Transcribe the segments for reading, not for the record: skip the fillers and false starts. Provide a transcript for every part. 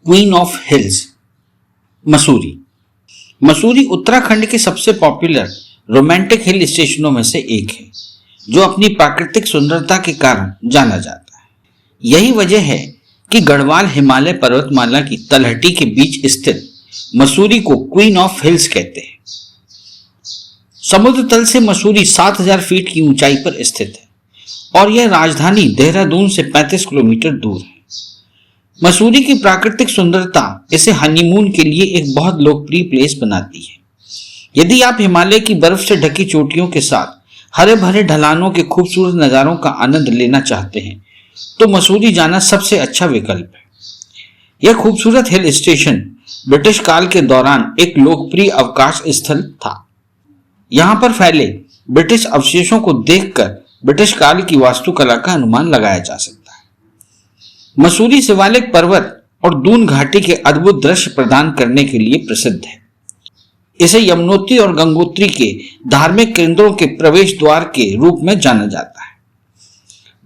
Queen of hills Mussoorie. Mussoorie Uttarakhand के सबसे popular romantic हिल स्टेशनों में से एक है, जो अपनी प्राकृतिक सुंदरता के कारण जाना जाता है। यही वजह है कि गढ़वाल हिमालय पर्वतमाला की तलहटी के बीच स्थित मसूरी को क्वीन ऑफ हिल्स कहते हैं। समुद्र तल से मसूरी 7000 फीट की ऊंचाई पर स्थित है और यह राजधानी देहरादून से 35 किलोमीटर दूर है। मसूरी की प्राकृतिक सुंदरता इसे हनीमून के लिए एक बहुत लोकप्रिय प्लेस बनाती है। यदि आप हिमालय की बर्फ से ढकी चोटियों के साथ हरे भरे ढलानों के खूबसूरत नज़ारों का आनंद लेना चाहते हैं तो मसूरी जाना सबसे अच्छा विकल्प है। यह खूबसूरत हिल स्टेशन ब्रिटिश काल के दौरान एक लोकप्रिय अवकाश स्थल था। यहाँ पर फैले ब्रिटिश अवशेषों को देखकर ब्रिटिश काल की वास्तुकला का अनुमान लगाया जा सकता है। मसूरी शिवालिक पर्वत और दून घाटी के अद्भुत दृश्य प्रदान करने के लिए प्रसिद्ध है। इसे यमुनोत्री और गंगोत्री के धार्मिक केंद्रों के प्रवेश द्वार के रूप में जाना जाता है।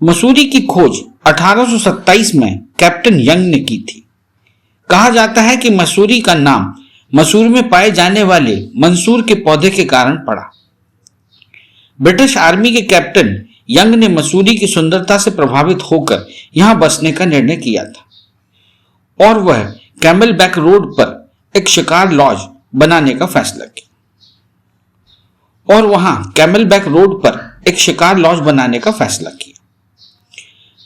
मसूरी की खोज 1827 में कैप्टन यंग ने की थी। कहा जाता है कि मसूरी का नाम मसूरी में पाए जाने वाले मंसूर के पौधे के कारण पड़ा। ब्रिटिश आर्मी के कैप्टन यंग ने मसूरी की सुंदरता से प्रभावित होकर यहां बसने का निर्णय किया था और वह कैमल बैक रोड पर एक शिकार लॉज बनाने का फैसला किया।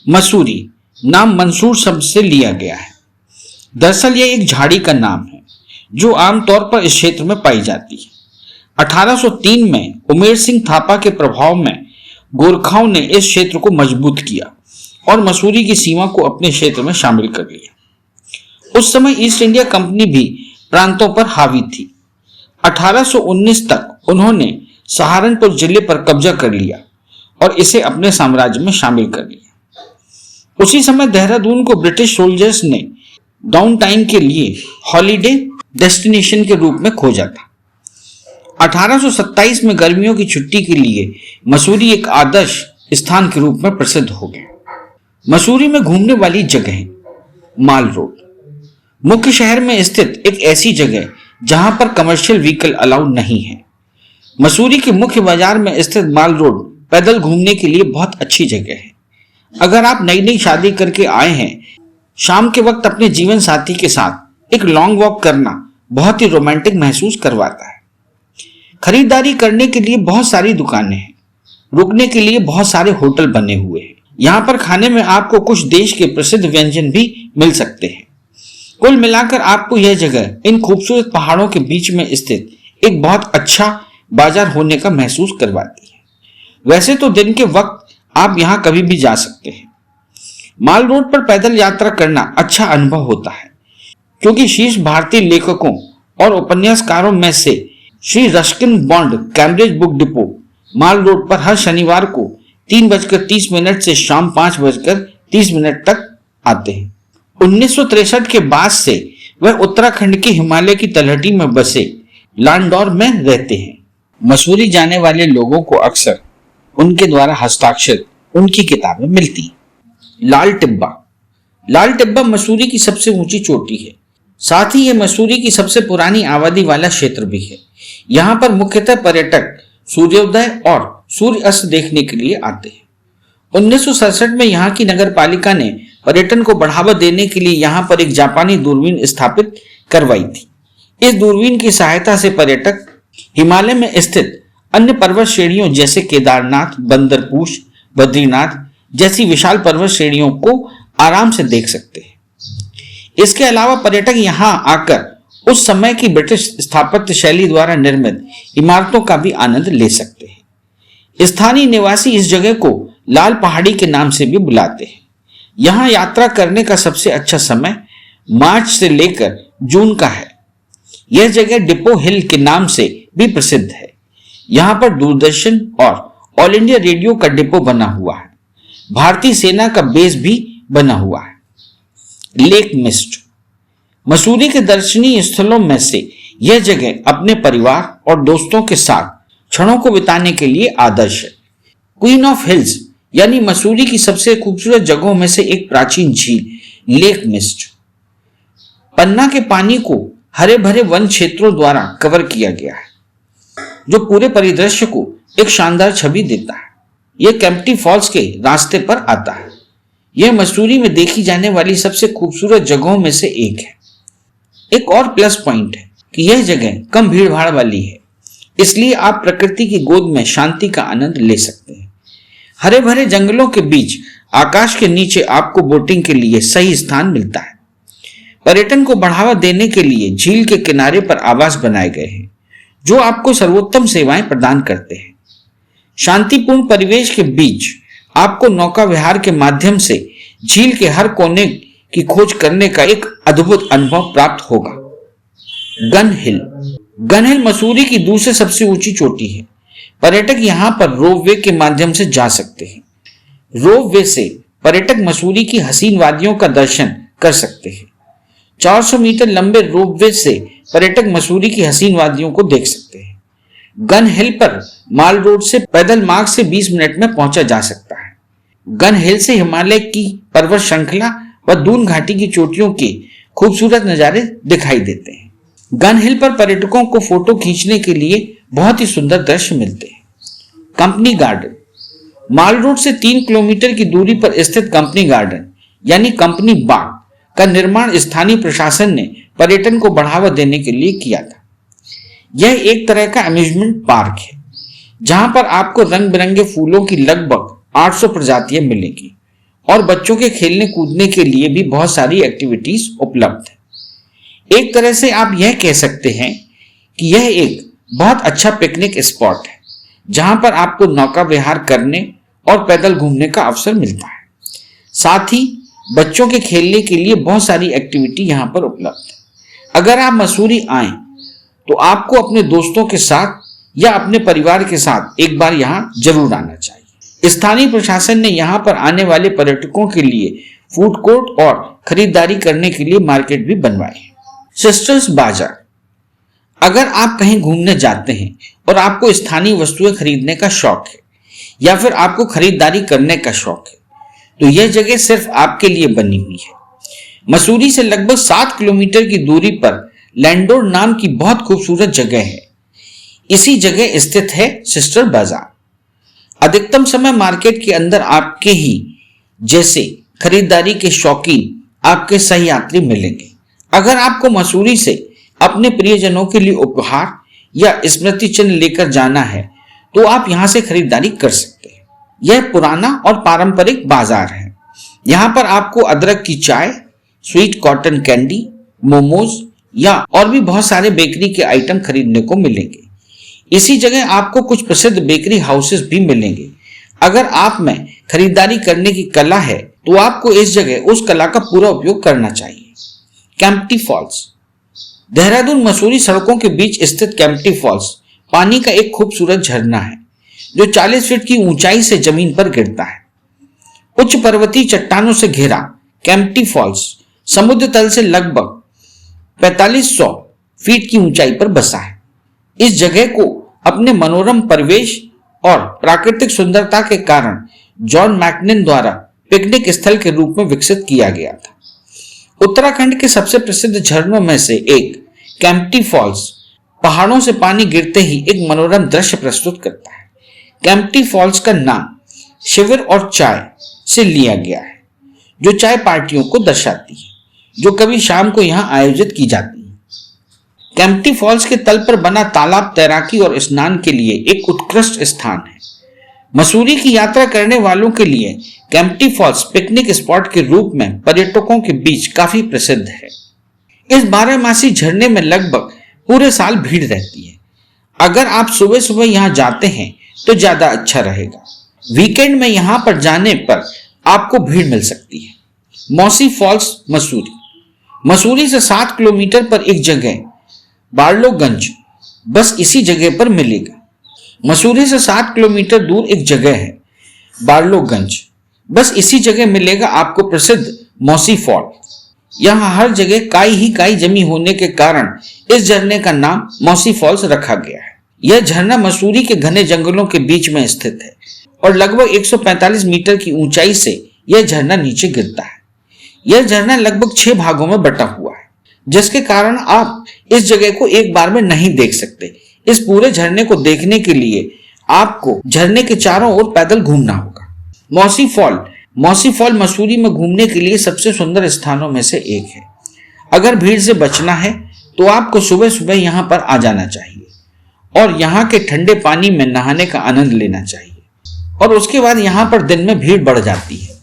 मसूरी नाम मंसूर शब्द से लिया गया है। दरअसल यह एक झाड़ी का नाम है जो आमतौर पर इस क्षेत्र में पाई जाती है। 1803 में उमेर सिंह थापा के प्रभाव में गोरखाओं ने इस क्षेत्र को मजबूत किया और मसूरी की सीमा को अपने क्षेत्र में शामिल कर लिया। उस समय ईस्ट इंडिया कंपनी भी प्रांतों पर हावी थी। 1819 तक उन्होंने सहारनपुर जिले पर कब्जा कर लिया और इसे अपने साम्राज्य में शामिल कर लिया। उसी समय देहरादून को ब्रिटिश सोल्जर्स ने डाउन टाइम के लिए हॉलिडे डेस्टिनेशन के रूप में खोजा था। 1827 में गर्मियों की छुट्टी के लिए मसूरी एक आदर्श स्थान के रूप में प्रसिद्ध हो गया। मसूरी में घूमने वाली जगह माल रोड मुख्य शहर में स्थित एक ऐसी जगह जहां पर कमर्शियल व्हीकल अलाउड नहीं है। मसूरी के मुख्य बाजार में स्थित माल रोड पैदल घूमने के लिए बहुत अच्छी जगह है। अगर आप नई नई शादी करके आए हैं, शाम के वक्त अपने जीवन साथी के साथ एक लॉन्ग वॉक करना बहुत ही रोमांटिक महसूस करवाता है। खरीदारी करने के लिए बहुत सारी दुकानें हैं। रुकने के लिए बहुत सारे होटल बने हुए हैं। यहाँ पर खाने में आपको कुछ देश के प्रसिद्ध व्यंजन भी मिल सकते हैं। कुल मिलाकर आपको यह जगह इन खूबसूरत पहाड़ों के बीच में स्थित एक बहुत अच्छा बाजार होने का महसूस करवाती है। वैसे तो दिन के वक्त आप यहाँ कभी भी जा सकते हैं। माल रोड पर पैदल यात्रा करना अच्छा अनुभव होता है, क्योंकि शीर्ष भारतीय लेखकों और उपन्यासकारों में से Shri Ruskin Bond Cambridge book depot mall road पर हर शनिवार को 3:30 से शाम 5:30 तक आते हैं। 1963 के बाद से वह उत्तराखंड के हिमालय की तलहटी में बसे लांडौर में रहते हैं। मसूरी जाने वाले लोगों को अक्सर उनके द्वारा हस्ताक्षरित उनकी किताबें मिलती हैं। लाल टिब्बा मसूरी की सबसे ऊंची चोटी है। साथ ही यह मसूरी की सबसे पुरानी आबादी वाला क्षेत्र भी है। यहाँ पर मुख्यतः पर्यटक सूर्योदय और सूर्य अस्त देखने के लिए आते हैं। 1967 में यहाँ की नगर पालिका ने पर्यटन को बढ़ावा देने के लिए यहाँ पर एक जापानी दूरबीन स्थापित करवाई थी। इस दूरबीन की सहायता से पर्यटक हिमालय में स्थित अन्य पर्वत श्रेणियों जैसे केदारनाथ, बंदरपूछ, बद्रीनाथ जैसी विशाल पर्वत श्रेणियों को आराम से देख सकते हैं। इसके अलावा पर्यटक यहाँ आकर उस समय की ब्रिटिश स्थापत्य शैली द्वारा निर्मित इमारतों का भी आनंद ले सकते हैं। स्थानीय निवासी इस जगह को लाल पहाड़ी के नाम से भी बुलाते हैं। यहाँ यात्रा करने का सबसे अच्छा समय मार्च से लेकर जून का है। यह जगह डिपो हिल के नाम से भी प्रसिद्ध है। यहाँ पर दूरदर्शन और ऑल इंडिया रेडियो का डिपो बना हुआ है। भारतीय सेना का बेस भी बना हुआ है। लेक मिस्ट मसूरी के दर्शनीय स्थलों में से यह जगह अपने परिवार और दोस्तों के साथ क्षणों को बिताने के लिए आदर्श है। क्वीन ऑफ हिल्स यानी मसूरी की सबसे खूबसूरत जगहों में से एक प्राचीन झील लेक मिस्ट पन्ना के पानी को हरे भरे वन क्षेत्रों द्वारा कवर किया गया है, जो पूरे परिदृश्य को एक शानदार छवि देता है। यह केम्प्टी फॉल्स के रास्ते पर आता है। यह मसूरी में देखी जाने वाली सबसे खूबसूरत जगहों में से एक है। एक और प्लस पॉइंट है कि यह जगह कम भीड़ भाड़ वाली है, इसलिए आप प्रकृति की गोद में शांति का आनंद ले सकते हैं। हरे भरे जंगलों के बीच आकाश के नीचे आपको बोटिंग के लिए सही स्थान मिलता है। पर्यटन को बढ़ावा देने के लिए झील के किनारे पर आवास बनाए गए हैं, जो आपको सर्वोत्तम सेवाएं प्रदान करते हैं। शांतिपूर्ण परिवेश के बीच आपको नौका विहार के माध्यम से झील के हर कोने की खोज करने का एक अद्भुत अनुभव प्राप्त होगा। गन हिल मसूरी की दूसरी सबसे ऊंची चोटी है। पर्यटक यहां पर रोपवे के माध्यम से जा सकते हैं। रोपवे से पर्यटक मसूरी की हसीन वादियों का दर्शन कर सकते हैं। 400 मीटर लंबे रोपवे से पर्यटक मसूरी की हसीन वादियों को देख सकते हैं। गन हिल पर माल रोड से पैदल मार्ग से 20 मिनट में पहुंचा जा सकता है। गन हिल से हिमालय की पर्वत श्रृंखला व दून घाटी की चोटियों के खूबसूरत नजारे दिखाई देते हैं। गन हिल पर पर्यटकों को फोटो खींचने के लिए बहुत ही सुंदर दृश्य मिलते हैं। कंपनी गार्डन माल रोड से 3 किलोमीटर की दूरी पर स्थित कंपनी गार्डन यानी कंपनी बाग का निर्माण स्थानीय प्रशासन ने पर्यटन को बढ़ावा देने के लिए किया था। यह एक तरह का अम्यूजमेंट पार्क है, जहां पर आपको रंग बिरंगे फूलों की लगभग 800 प्रजातियां मिलेंगी और बच्चों के खेलने कूदने के लिए भी बहुत सारी एक्टिविटीज उपलब्ध है। एक तरह से आप यह कह सकते हैं कि यह एक बहुत अच्छा पिकनिक स्पॉट है, जहां पर आपको नौका विहार करने और पैदल घूमने का अवसर मिलता है। साथ ही बच्चों के खेलने के लिए बहुत सारी एक्टिविटी यहां पर उपलब्ध है। अगर आप मसूरी आए तो आपको अपने दोस्तों के साथ या अपने परिवार के साथ एक बार यहां जरूर आना चाहिए। स्थानीय प्रशासन ने यहां पर आने वाले पर्यटकों के लिए फूड कोर्ट और खरीदारी करने के लिए मार्केट भी बनवाए हैं। सिस्टर्स बाजार अगर आप कहीं घूमने जाते हैं और आपको स्थानीय वस्तुएं खरीदने का शौक है या फिर आपको खरीदारी करने का शौक है, तो यह जगह सिर्फ आपके लिए बनी हुई है। मसूरी से लगभग 7 किलोमीटर की दूरी पर लैंडोर नाम की बहुत खूबसूरत जगह है। इसी जगह स्थित है सिस्टर बाजार। अधिकतम समय मार्केट के अंदर आपके ही जैसे खरीदारी के शौकीन आपके सही यात्री मिलेंगे। अगर आपको मसूरी से अपने प्रियजनों के लिए उपहार या स्मृति चिन्ह लेकर जाना है, तो आप यहां से खरीदारी कर सकते हैं। यह पुराना और पारंपरिक बाजार है। यहां पर आपको अदरक की चाय, स्वीट कॉटन कैंडी, मोमोज या और भी बहुत सारे बेकरी के आइटम खरीदने को मिलेंगे। इसी जगह आपको कुछ प्रसिद्ध बेकरी हाउसेस भी मिलेंगे। अगर आप में खरीदारी करने की कला है, तो आपको इस जगह उस कला का पूरा उपयोग करना चाहिए। केम्प्टी फॉल्स देहरादून मसूरी सड़कों के बीच स्थित केम्प्टी फॉल्स पानी का एक खूबसूरत झरना है, जो 40 फीट की ऊंचाई से जमीन पर गिरता है। उच्च पर्वतीय चट्टानों से घिरा केम्प्टी फॉल्स समुद्र तल से लगभग 4500 फीट की ऊंचाई पर बसा है। इस जगह को अपने मनोरम परिवेश और प्राकृतिक सुंदरता के कारण जॉन मैकनिन द्वारा पिकनिक स्थल के रूप में विकसित किया गया था। उत्तराखंड के सबसे प्रसिद्ध झरनों में से एक केम्प्टी फॉल्स पहाड़ों से पानी गिरते ही एक मनोरम दृश्य प्रस्तुत करता है। केम्प्टी फॉल्स का नाम शिविर और चाय से लिया गया है, जो चाय पार्टियों को दर्शाती है, जो कभी शाम को यहां आयोजित की जाती है। केम्प्टी फॉल्स के तल पर बना तालाब तैराकी और स्नान के लिए एक उत्कृष्ट स्थान है। मसूरी की यात्रा करने वालों के लिए केम्प्टी फॉल्स पिकनिक स्पॉट के रूप में पर्यटकों के बीच काफी प्रसिद्ध है। इस 12मासी झरने में लगभग पूरे साल भीड़ रहती है। अगर आप सुबह सुबह यहां जाते हैं तो ज्यादा अच्छा रहेगा। वीकेंड में यहां पर जाने पर आपको भीड़ मिल सकती है। मौसी फॉल्स मसूरी से 7 किलोमीटर पर एक जगह बार्लोगंज बस इसी जगह पर मिलेगा। मसूरी से 7 किलोमीटर दूर एक जगह है बार्लोगंज, बस इसी जगह मिलेगा आपको प्रसिद्ध मौसी फॉल। यहाँ हर जगह काई ही काई जमी होने के कारण इस झरने का नाम मौसी फॉल्स रखा गया है। यह झरना मसूरी के घने जंगलों के बीच में स्थित है और लगभग 145 मीटर की ऊंचाई से यह झरना नीचे गिरता है। यह झरना लगभग 6 भागों में बटा हुआ है। जिसके कारण आप इस जगह को एक बार में नहीं देख सकते। इस पूरे झरने को देखने के लिए आपको झरने के चारों ओर पैदल घूमना होगा। मौसी फॉल मसूरी में घूमने के लिए सबसे सुंदर स्थानों में से एक है। अगर भीड़ से बचना है तो आपको सुबह सुबह यहाँ पर आ जाना चाहिए और यहाँ के ठंडे पानी में नहाने का आनंद लेना चाहिए। और उसके बाद यहाँ पर दिन में भीड़ बढ़ जाती है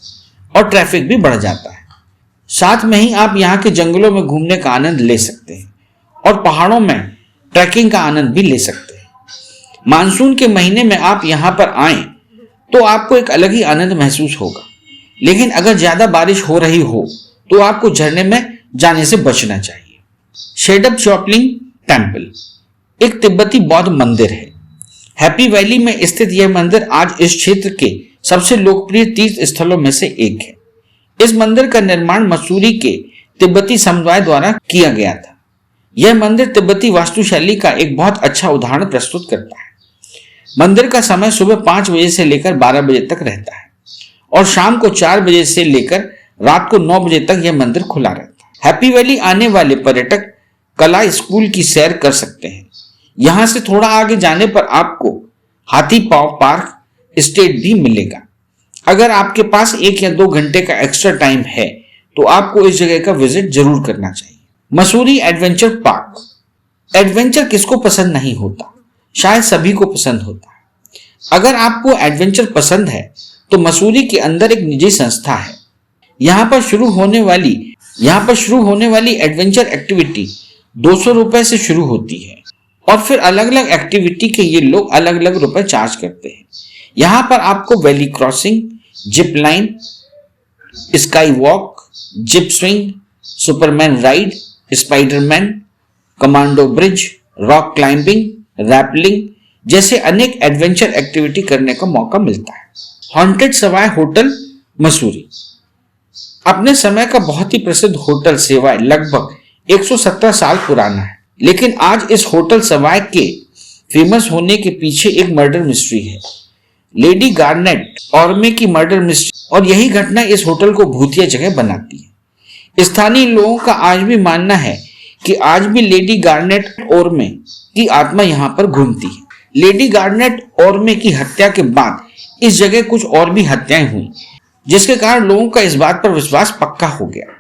और ट्रैफिक भी बढ़ जाता है। साथ में ही आप यहाँ के जंगलों में घूमने का आनंद ले सकते हैं और पहाड़ों में ट्रैकिंग का आनंद भी ले सकते हैं। मानसून के महीने में आप यहाँ पर आए तो आपको एक अलग ही आनंद महसूस होगा, लेकिन अगर ज्यादा बारिश हो रही हो तो आपको झरने में जाने से बचना चाहिए। शेडप चॉपलिंग टेम्पल एक तिब्बती बौद्ध मंदिर है। हैप्पी वैली में स्थित यह मंदिर आज इस क्षेत्र के सबसे लोकप्रिय तीर्थ स्थलों में से एक है। इस मंदिर का निर्माण मसूरी के तिब्बती समुदाय द्वारा किया गया था। यह मंदिर तिब्बती वास्तुशैली का एक बहुत अच्छा उदाहरण प्रस्तुत करता है। मंदिर का समय सुबह 5 बजे से लेकर 12 बजे तक रहता है और शाम को 4 बजे से लेकर रात को 9 बजे तक यह मंदिर खुला रहता है। हैप्पी वैली आने वाले पर्यटक कला स्कूल की सैर कर सकते हैं। यहां से थोड़ा आगे जाने पर आपको हाथी पांव पार्क स्टेट भी मिलेगा। अगर आपके पास 1 या 2 घंटे का एक्स्ट्रा टाइम है तो आपको इस जगह का विजिट जरूर करना चाहिए। Mussoorie adventure park. एडवेंचर किसको पसंद नहीं होता, शायद सभी को पसंद होता है। अगर आपको एडवेंचर पसंद है तो मसूरी के अंदर एक निजी संस्था है। यहाँ पर शुरू होने वाली एडवेंचर एक्टिविटी 200 रुपए से शुरू होती है और फिर अलग अलग एक्टिविटी के ये लोग अलग अलग रुपए चार्ज करते हैं। यहाँ पर आपको valley crossing, zip line, sky walk, zip swing, Superman ride, Spiderman, commando bridge, rock climbing, rappelling जैसे अनेक एडवेंचर एक्टिविटी करने का मौका मिलता है। हॉन्टेड सवाई होटल मसूरी अपने समय का बहुत ही प्रसिद्ध होटल सवाई लगभग 117 साल पुराना है, लेकिन आज इस होटल सवाई के फेमस होने के पीछे एक मर्डर मिस्ट्री है। लेडी गार्नेट ऑर्मे की मर्डर मिस्ट्री, और यही घटना इस होटल को भूतिया जगह बनाती है। स्थानीय लोगों का आज भी मानना है कि आज भी लेडी गार्नेट ऑर्मे की आत्मा यहाँ पर घूमती है। लेडी गार्नेट ऑर्मे की हत्या के बाद इस जगह कुछ और भी हत्याएं हुई, जिसके कारण लोगों का इस बात पर विश्वास पक्का हो गया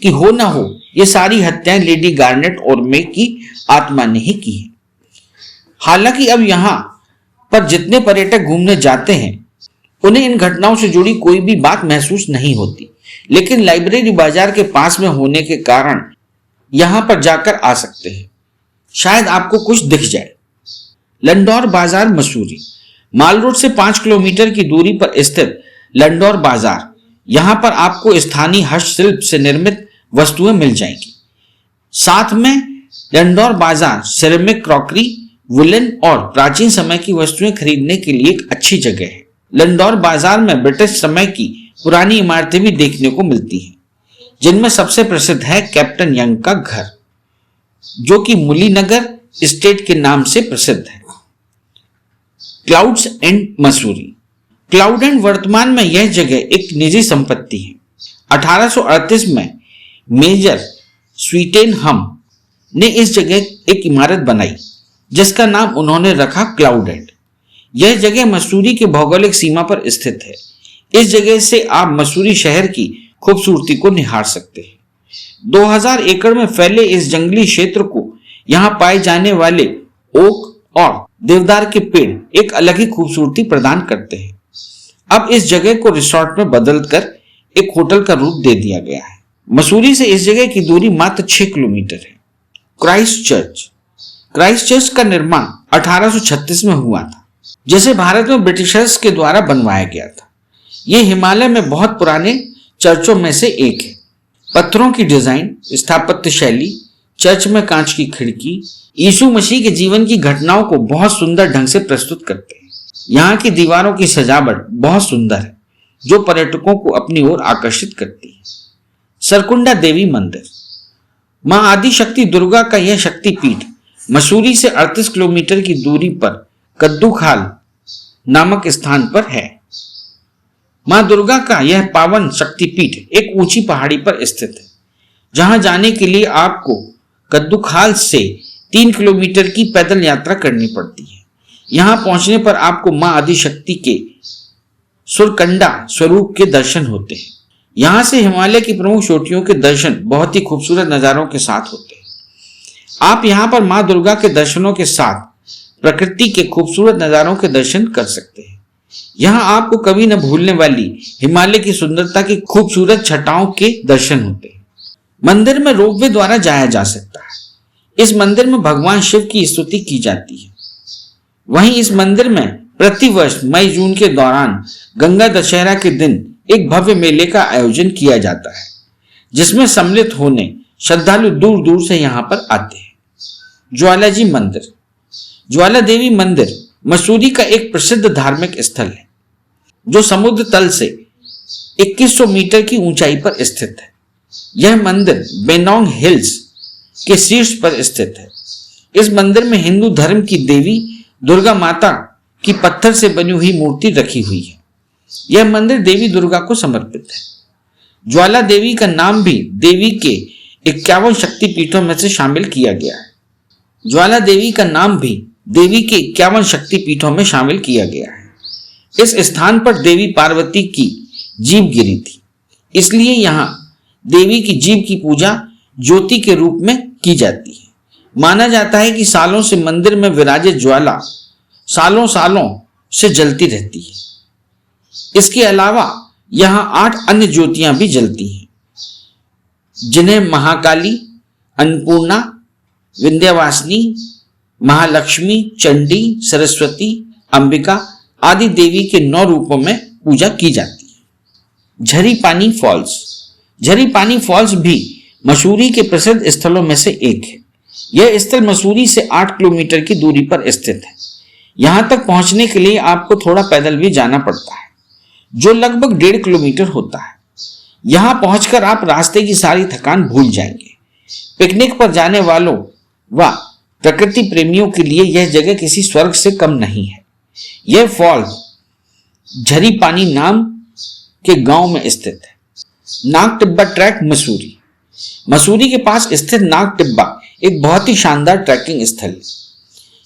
कि हो ना हो ये सारी हत्याएं लेडी गार्नेट ऑर्मे की आत्मा ने ही की है। हालांकि अब यहाँ पर जितने पर्यटक घूमने जाते हैं उन्हें इन घटनाओं से जुड़ी कोई भी बात महसूस नहीं होती, लेकिन लाइब्रेरी बाजार के पास में होने के कारण यहाँ पर जाकर आ सकते हैं। शायद आपको कुछ दिख जाए। लंडौर बाजार मसूरी माल रोड से 5 किलोमीटर की दूरी पर स्थित लंडौर बाजार, यहाँ पर आपको स्थानीय हस्तशिल्प से निर्मित वस्तुएं मिल जाएंगी। साथ में लंडौर बाजार सिरेमिक, क्रॉकरी, वुलन और प्राचीन समय की वस्तुएं खरीदने के लिए एक अच्छी जगह है। लंडौर बाजार में ब्रिटिश समय की पुरानी इमारतें भी देखने को मिलती हैं, जिनमें सबसे प्रसिद्ध है कैप्टन यंग का घर, जो कि मुली नगर स्टेट के नाम से प्रसिद्ध है। Clouds and Mussoorie. Cloud and वर्तमान में यह जगह एक निजी संपत्ति है। 1838 में मेजर स्वीटेनहम ने इस जगह एक इमारत बनाई जिसका नाम उन्होंने रखा क्लाउड एंड। यह जगह मसूरी के भौगोलिक सीमा पर स्थित है। इस जगह से आप मसूरी शहर की खूबसूरती को निहार सकते हैं। 2000 एकड़ में फैले इस जंगली क्षेत्र को यहाँ पाए जाने वाले ओक और देवदार के पेड़ एक अलग ही खूबसूरती प्रदान करते हैं। अब इस जगह को रिसोर्ट में बदलकर एक होटल का रूप दे दिया गया है। मसूरी से इस जगह की दूरी मात्र 6 किलोमीटर है। क्राइस्ट चर्च का निर्माण 1836 में हुआ था, जिसे भारत में ब्रिटिशर्स के द्वारा बनवाया गया था। यह हिमालय में बहुत पुराने चर्चों में से एक है। पत्थरों की डिजाइन, स्थापत्य शैली, चर्च में कांच की खिड़की यीशु मसीह के जीवन की घटनाओं को बहुत सुंदर ढंग से प्रस्तुत करते हैं। यहाँ की दीवारों की सजावट बहुत सुंदर है, जो पर्यटकों को अपनी ओर आकर्षित करती है। सरकुंडा देवी मंदिर। मां आदि शक्ति दुर्गा का यह शक्तिपीठ मसूरी से 38 किलोमीटर की दूरी पर कद्दू खाल नामक स्थान पर है। मां दुर्गा का यह पावन शक्तिपीठ एक ऊंची पहाड़ी पर स्थित है। जहां जाने के लिए आपको कद्दूखाल से 3 किलोमीटर की पैदल यात्रा करनी पड़ती है। यहां पहुंचने पर आपको मां आदिशक्ति के सुरकंडा स्वरूप के दर्शन होते हैं। यहां से हिमालय की प्रमुख चोटियों के दर्शन बहुत ही खूबसूरत नजारों के साथ होते हैं। आप यहां पर मां दुर्गा के दर्शनों के साथ प्रकृति के खूबसूरत नजारों के दर्शन कर सकते हैं। यहां आपको कभी न भूलने वाली हिमालय की सुंदरता की खूबसूरत छटाओं के दर्शन होते हैं। मंदिर में रोपवे द्वारा जाया जा सकता है। इस मंदिर में भगवान शिव की स्तुति की जाती है। वहीं इस मंदिर में प्रतिवर्ष मई जून के दौरान गंगा दशहरा के दिन एक भव्य मेले का आयोजन किया जाता है, जिसमें सम्मिलित होने श्रद्धालु दूर दूर से यहाँ पर आते हैं। ज्वाला जी मंदिर। ज्वाला देवी मंदिर मसूरी का एक प्रसिद्ध धार्मिक स्थल है, जो समुद्र तल से 2100 मीटर की ऊंचाई पर स्थित है। यह मंदिर बेनोंग हिल्स के शीर्ष पर स्थित है। इस मंदिर में हिंदू धर्म की देवी दुर्गा माता की पत्थर से बनी हुई मूर्ति रखी हुई है। यह मंदिर देवी दुर्गा को समर्पित है। ज्वाला देवी का नाम भी देवी के 51 शक्तिपीठों में से शामिल किया गया है। ज्वाला देवी का नाम भी देवी के 51 शक्तिपीठों में शामिल किया गया है। इस स्थान पर देवी पार्वती की जीभ गिरी थी, इसलिए यहाँ देवी की जीभ की पूजा ज्योति के रूप में की जाती है। माना जाता है कि सालों से मंदिर में विराजित ज्वाला सालों सालों से जलती रहती है। इसके अलावा यहाँ 8 अन्य ज्योतियां भी जलती हैं, जिन्हें महाकाली, अन्नपूर्णा, विंध्यवासिनी, महालक्ष्मी, चंडी, सरस्वती, अंबिका आदि देवी के 9 रूपों में पूजा की जाती है। झरी पानी फॉल्स। झरी पानी फॉल्स भी मसूरी के प्रसिद्ध स्थलों में से एक है। यह स्थल मसूरी से 8 किलोमीटर की दूरी पर स्थित है। यहां तक पहुंचने के लिए आपको थोड़ा पैदल भी जाना पड़ता है, जो लगभग 1.5 किलोमीटर होता है। यहां पहुंचकर आप रास्ते की सारी थकान भूल जाएंगे। पिकनिक पर जाने वालों व प्रकृति प्रेमियों के लिए यह जगह किसी स्वर्ग से कम नहीं है। यह फॉल्स झरी पानी नाम के गांव में स्थित है। नाग टिब्बा ट्रैक मसूरी। मसूरी के पास स्थित नाग टिब्बा एक बहुत ही शानदार ट्रैकिंग स्थल है।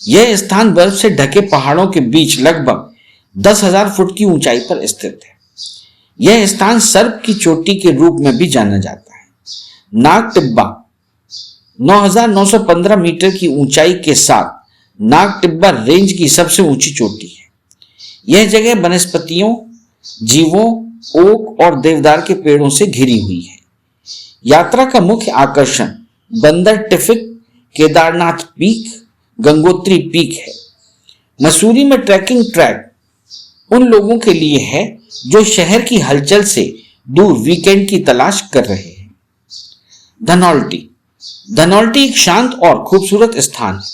यह स्थान बर्फ से ढके पहाड़ों के बीच लगभग 10,000 फुट की ऊंचाई पर स्थित है। यह स्थान सर्प की चोटी के रूप में भी जाना जाता है। नाग टिब्बा 9,915 मीटर की ऊंचाई के साथ नाग टिब्बा रेंज की सबसे ऊंची चोटी है। यह जगह वनस्पतियों, जीवों, ओक और देवदार के पेड़ों से घिरी हुई है। यात्रा का मुख्य आकर्षण बंदर टिफिक, केदारनाथ पीक, गंगोत्री पीक है। मसूरी में ट्रैकिंग ट्रैक उन लोगों के लिए है जो शहर की हलचल से दूर वीकेंड की तलाश कर रहे हैं। धनौल्टी। धनौल्टी एक शांत और खूबसूरत स्थान है,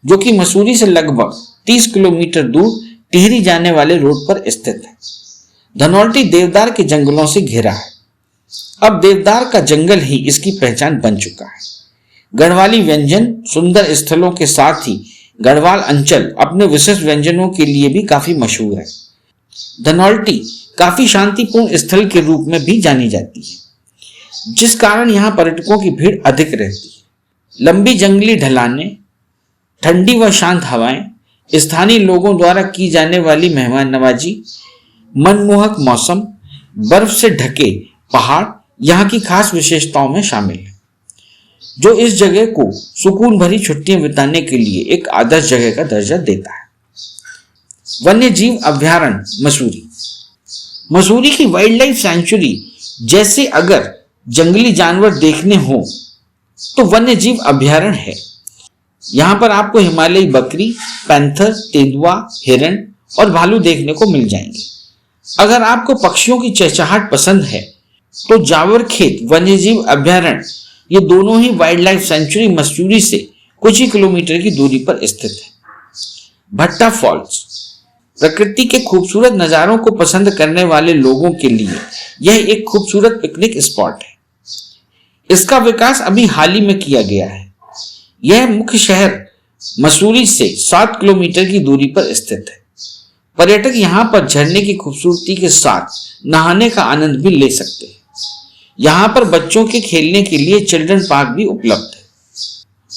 जो कि मसूरी से लगभग 30 किलोमीटर दूर टिहरी जाने वाले रोड पर स्थित है। धनौल्टी देवदार के जंगलों से घिरा है। अब देवदार का जंगल ही इसकी पहचान बन चुका है। गढ़वाली व्यंजन सुंदर स्थलों के साथ ही गढ़वाल अंचल अपने विशिष्ट व्यंजनों के लिए भी काफी मशहूर है। धनौल्टी काफी शांतिपूर्ण स्थल के रूप में भी जानी जाती है, जिस कारण यहाँ पर्यटकों की भीड़ अधिक रहती है। लंबी जंगली ढलानें, ठंडी व शांत हवाएं, स्थानीय लोगों द्वारा की जाने वाली मेहमान नवाजी, मनमोहक मौसम, बर्फ से ढके पहाड़ यहाँ की खास विशेषताओं में शामिल है, जो इस जगह को सुकून भरी छुट्टियां बिताने के लिए एक आदर्श जगह का दर्जा देता है। वन्य जीव अभयारण्य मसूरी। मसूरी की वाइल्ड लाइफ सेंचुरी जैसे अगर जंगली जानवर देखने हो तो वन्य जीव अभयारण्य है। यहाँ पर आपको हिमालयी बकरी, पैंथर, तेंदुआ, हिरण और भालू देखने को मिल जाएंगे। अगर आपको पक्षियों की चहचहाट पसंद है तो जावर खेत वन्यजीव अभयारण्य, ये दोनों ही वाइल्ड लाइफ सेंचुरी मसूरी से कुछ ही किलोमीटर की दूरी पर स्थित है। भट्टा फॉल्स। प्रकृति के खूबसूरत नजारों को पसंद करने वाले लोगों के लिए यह एक खूबसूरत पिकनिक स्पॉट है। इसका विकास अभी हाल ही में किया गया है। यह मुख्य शहर मसूरी से 7 किलोमीटर की दूरी पर स्थित है। पर्यटक यहाँ पर झरने की खूबसूरती के साथ नहाने का आनंद भी ले सकते हैं। यहाँ पर बच्चों के खेलने के लिए चिल्ड्रन पार्क भी उपलब्ध है।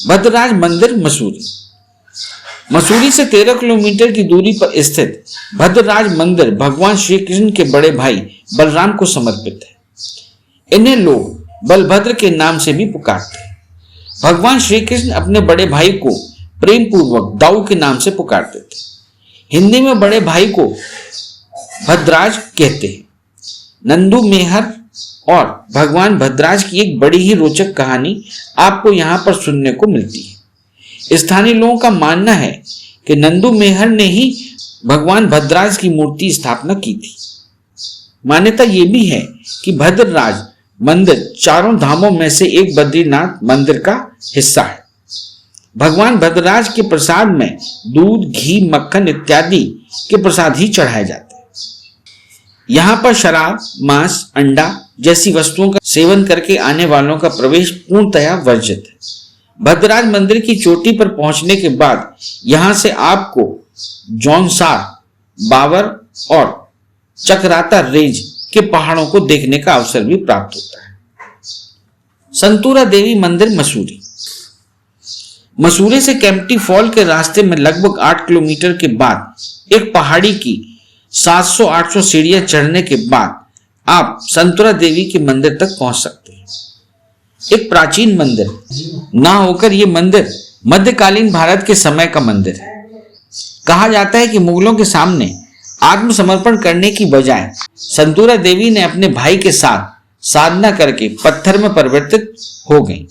भद्रराज मंदिर मसूरी। मसूरी से 13 किलोमीटर की दूरी पर स्थित भद्रराज मंदिर भगवान श्री कृष्ण के बड़े भाई बलराम को समर्पित है। इन्हें लोग बलभद्र के नाम से भी पुकारते हैं। भगवान श्री कृष्ण अपने बड़े भाई को प्रेम पूर्वक दाऊ के नाम से पुकारते थे। हिंदी में बड़े भाई को भद्राज कहते हैं। नंदू मेहर और भगवान भद्राज की एक बड़ी ही रोचक कहानी आपको यहाँ पर सुनने को मिलती है। स्थानीय लोगों का मानना है कि नंदू मेहर ने ही भगवान भद्राज की मूर्ति स्थापना की थी। मान्यता यह भी है कि भद्रराज मंदिर चारों धामों में से एक बद्रीनाथ मंदिर का हिस्सा है। भगवान भद्रराज के प्रसाद में दूध, घी, मक्खन इत्यादि के प्रसाद ही चढ़ाए जाते हैं। यहाँ पर शराब, मांस, अंडा जैसी वस्तुओं का सेवन करके आने वालों का प्रवेश पूर्णतया वर्जित है। भद्रराज मंदिर की चोटी पर पहुंचने के बाद यहां से आपको जौनसार, बावर और चकराता रेंज के पहाड़ों को देखने का अवसर भी प्राप्त होता है। संतूरा देवी मंदिर मसूरी। मसूरी से केम्प्टी फॉल के रास्ते में लगभग 8 किलोमीटर के बाद एक पहाड़ी की 700-800 सीढ़ियां चढ़ने के बाद आप संतूरा देवी के मंदिर तक पहुंच सकते हैं। एक प्राचीन मंदिर ना होकर यह मंदिर मध्यकालीन भारत के समय का मंदिर है। कहा जाता है कि मुगलों के सामने आत्मसमर्पण करने की बजाय संतूरा देवी ने अपने भाई के साथ साधना करके पत्थर में परिवर्तित हो गई।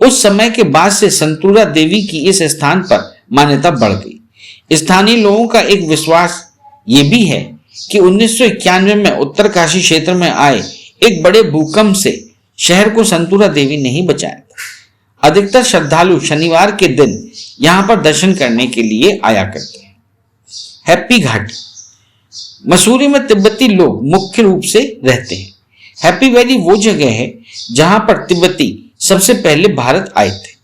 उस समय के बाद से संतूरा देवी की इस स्थान पर मान्यता बढ़ गई। स्थानीय लोगों का एक विश्वास ये भी है कि 1991 में उत्तरकाशी क्षेत्र में आए एक बड़े भूकंप से शहर को संतूरा देवी ने ही बचाया था। अधिकतर श्रद्धालु शनिवार के दिन यहां पर दर्शन करने के लिए आया करते हैं। हैप्पी घाटी। मसूरी में तिब्बती लोग मुख्य रूप से रहते हैं। हैप्पी वैली वो जगह है जहां पर तिब्बती सबसे पहले भारत आए थे।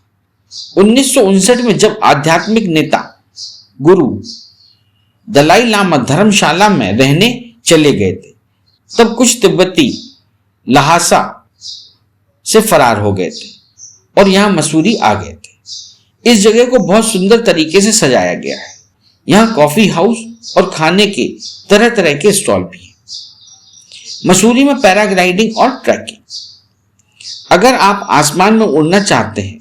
1959 में जब आध्यात्मिक नेता गुरु दलाई लामा धर्मशाला में रहने चले गए थे, तब कुछ तिब्बती लहासा से फरार हो गए थे और यहां मसूरी आ गए थे। इस जगह को बहुत सुंदर तरीके से सजाया गया है। यहां कॉफी हाउस और खाने के तरह तरह के स्टॉल भी हैं। मसूरी में पैराग्लाइडिंग और ट्रैकिंग। अगर आप आसमान में उड़ना चाहते हैं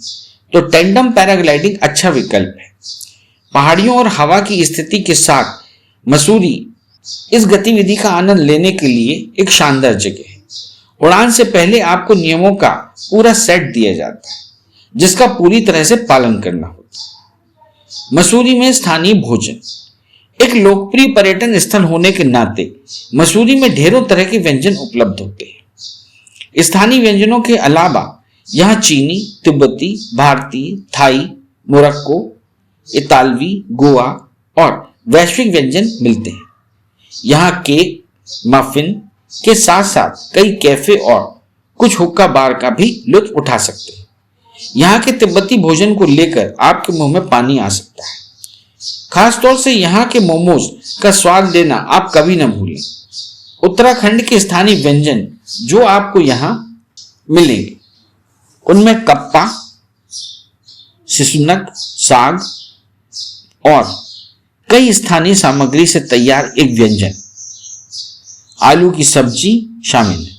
तो टेंडम पैराग्लाइडिंग अच्छा विकल्प है। पहाड़ियों और हवा की स्थिति के साथ मसूरी इस गतिविधि का आनंद लेने के लिए एक शानदार जगह है। उड़ान से पहले आपको नियमों का पूरा सेट दिया जाता है जिसका पूरी तरह से पालन करना होता है। मसूरी में स्थानीय भोजन। एक लोकप्रिय पर्यटन स्थल होने के नाते मसूरी में ढेरों तरह के व्यंजन उपलब्ध होते हैं। स्थानीय व्यंजनों के अलावा यहाँ चीनी, तिब्बती, भारतीय, थाई, मोरक्को, इतालवी, गोवा और वैश्विक व्यंजन मिलते हैं। यहाँ केक, मफिन के साथ साथ कई कैफे और कुछ हुक्का बार का भी लुत्फ उठा सकते हैं। यहाँ के तिब्बती भोजन को लेकर आपके मुंह में पानी आ सकता है। खासतौर से यहाँ के मोमोज का स्वाद लेना आप कभी न भूलें। उत्तराखंड के स्थानीय व्यंजन जो आपको यहाँ मिलेंगे उनमें कप्पा, सिसुनक, साग और कई स्थानीय सामग्री से तैयार एक व्यंजन आलू की सब्जी शामिल है।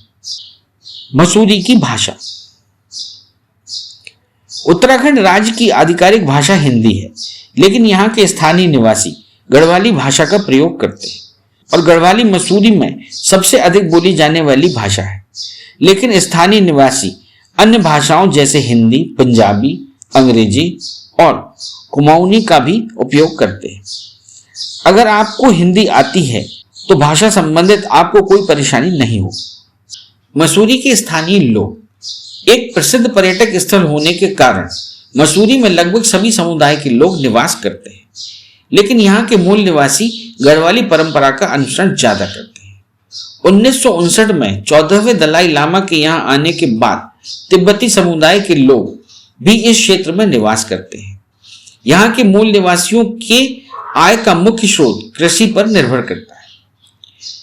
मसूरी की भाषा। उत्तराखंड राज्य की आधिकारिक भाषा हिंदी है, लेकिन यहाँ के स्थानीय निवासी गढ़वाली भाषा का प्रयोग करते हैं और गढ़वाली मसूरी में सबसे अधिक बोली जाने वाली भाषा है। लेकिन स्थानीय निवासी अन्य भाषाओं जैसे हिंदी, पंजाबी, अंग्रेजी और कुमाऊनी का भी उपयोग करते हैं। अगर आपको हिंदी आती है तो भाषा संबंधित आपको कोई परेशानी नहीं हो। मसूरी के स्थानीय लोग। एक प्रसिद्ध पर्यटक स्थल होने के कारण मसूरी में लगभग सभी समुदाय के लोग निवास करते हैं, लेकिन यहाँ के मूल निवासी गढ़वाली परंपरा का अनुसरण ज्यादा करते हैं। 1959 में 14वें दलाई लामा के यहाँ आने के बाद तिब्बती समुदाय के लोग भी इस क्षेत्र में निवास करते हैं। यहाँ के मूल निवासियों के आय का मुख्य स्रोत कृषि पर निर्भर करता है,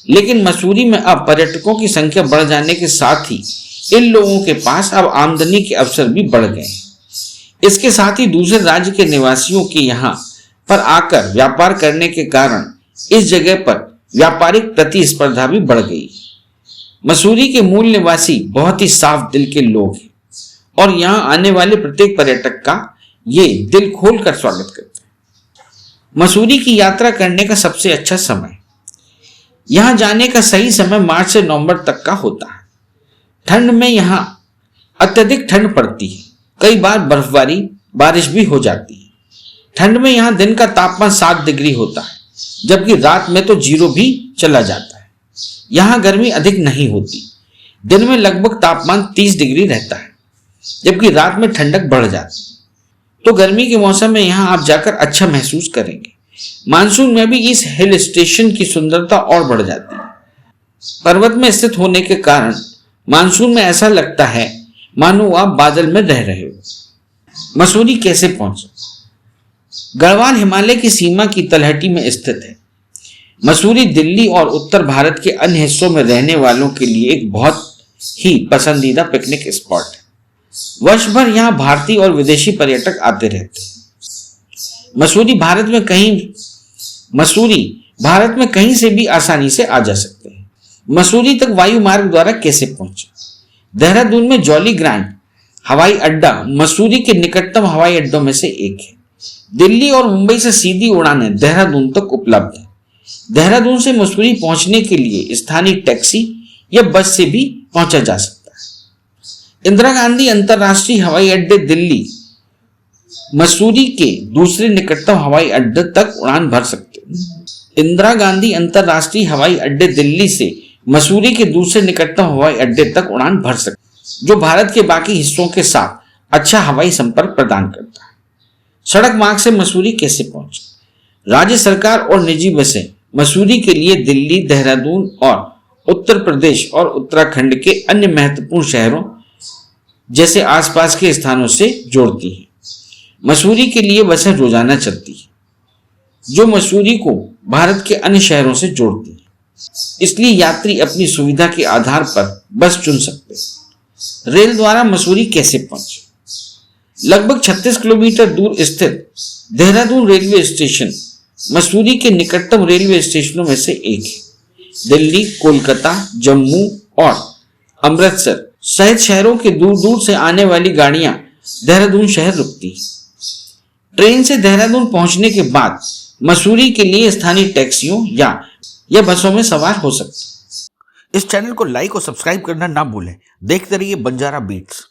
लेकिन मसूरी में अब पर्यटकों की संख्या बढ़ जाने के साथ ही इन लोगों के पास अब आमदनी के अवसर भी बढ़ गए हैं। इसके साथ ही दूसरे राज्य के निवासियों के यहाँ पर आकर व्यापार करने के कारण इस जगह पर व्यापारिक प्रतिस्पर्धा भी बढ़ गई। मसूरी के मूल निवासी बहुत ही साफ दिल के लोग हैं और यहाँ आने वाले प्रत्येक पर्यटक का ये दिल खोलकर स्वागत करते हैं। मसूरी की यात्रा करने का सबसे अच्छा समय, यहाँ जाने का सही समय मार्च से नवंबर तक का होता है। ठंड में यहाँ अत्यधिक ठंड पड़ती है, कई बार बर्फबारी बारिश भी हो जाती है। ठंड में यहाँ दिन का तापमान 7 डिग्री होता है, जबकि रात में तो 0 भी चला जाता है। यहाँ गर्मी अधिक नहीं होती, दिन में लगभग तापमान 30 डिग्री रहता है, जबकि रात में ठंडक बढ़ जाती है। तो गर्मी के मौसम में यहाँ आप जाकर अच्छा महसूस करेंगे। मानसून में भी इस हिल स्टेशन की सुंदरता और बढ़ जाती है। पर्वत में स्थित होने के कारण मानसून में ऐसा लगता है मानो आप बादल में रह रहे हो। मसूरी कैसे पहुंचे? गढ़वाल हिमालय की सीमा की तलहटी में स्थित है। मसूरी दिल्ली और उत्तर भारत के अन्य हिस्सों में रहने वालों के लिए एक बहुत ही पसंदीदा पिकनिक स्पॉट है। वर्ष भर यहाँ भारतीय और विदेशी पर्यटक आते रहते हैं। मसूरी भारत में कहीं से भी आसानी से आ जा सकते हैं। मसूरी तक वायु मार्ग द्वारा कैसे पहुंचे? देहरादून में जॉली ग्रांट हवाई अड्डा मसूरी के निकटतम हवाई अड्डों में से एक है। दिल्ली और मुंबई से सीधी उड़ानें देहरादून तक उपलब्ध है। देहरादून से मसूरी पहुंचने के लिए स्थानीय टैक्सी या बस से भी पहुंचा जा सकता है। इंदिरा गांधी अंतरराष्ट्रीय हवाई अड्डे दिल्ली मसूरी के दूसरे निकटतम हवाई अड्डे तक उड़ान भर सकते हैं। इंदिरा गांधी अंतरराष्ट्रीय हवाई अड्डे दिल्ली से मसूरी के दूसरे निकटतम हवाई अड्डे तक उड़ान भर सकते हैं, जो भारत के बाकी हिस्सों के साथ अच्छा हवाई संपर्क प्रदान करता है। सड़क मार्ग से मसूरी कैसे पहुंचे? राज्य सरकार और निजी बसें मसूरी के लिए दिल्ली, देहरादून और उत्तर प्रदेश और उत्तराखंड के अन्य महत्वपूर्ण शहरों जैसे आसपास के स्थानों से जोड़ती हैं। मसूरी के लिए बसें रोजाना चलती हैं, जो मसूरी को भारत के अन्य शहरों से जोड़ती हैं। इसलिए यात्री अपनी सुविधा के आधार पर बस चुन सकते हैं। रेल द्वारा मसूरी कैसे पहुंचे? लगभग 36 किलोमीटर दूर स्थित देहरादून रेलवे स्टेशन मसूरी के निकटतम रेलवे स्टेशनों में से एक है। दिल्ली, कोलकाता, जम्मू और अमृतसर सहित शहरों के दूर दूर से आने वाली गाड़ियां देहरादून शहर रुकती हैं। ट्रेन से देहरादून पहुंचने के बाद मसूरी के लिए स्थानीय टैक्सियों या बसों में सवार हो सकते हैं। इस चैनल को लाइक और सब्सक्राइब करना ना भूलें। देखते रहिए बंजारा बीट्स।